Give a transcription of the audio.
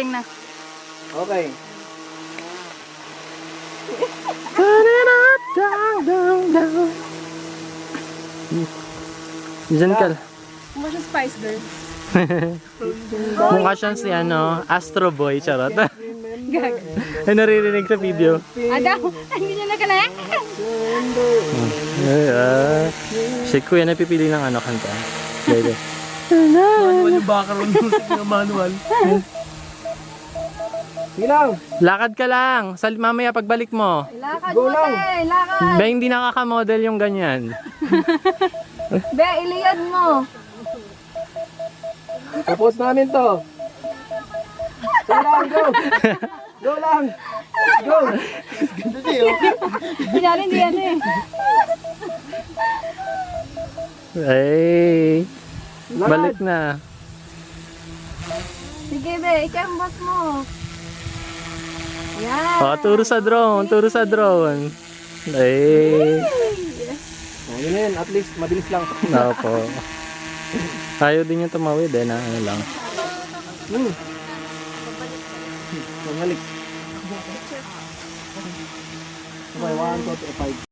na. Okay. Diyan ka. Mukha siya Spice Girl. Mukha siyang si Astro Boy, charot. Gag. Ay, naririnig sa video. Adaw, hindi niya nakalayan. Si Kuya napipili ng kanta. Lele. Manual yung background music ng manual. Sige lang. Lakad ka lang. Mamaya pagbalik mo. Lakad Go mo, lang. te. Lakad. Be, hindi nakakamodel yung ganyan. Be, iliyad mo. Tapos namin to. Sige lang, go. Go lang. Go. Kunyari, hindi yan eh. Ay, balik na. Sige, be. Ikaw ang boss mo. Yan. Oh, turo sa drone, turo sa drone. Ay, Yun na yun, at least mabilis lang. opo. Ayaw din yung tumawid na lang. Pabalik. Okay, 1, 2, 3, 5.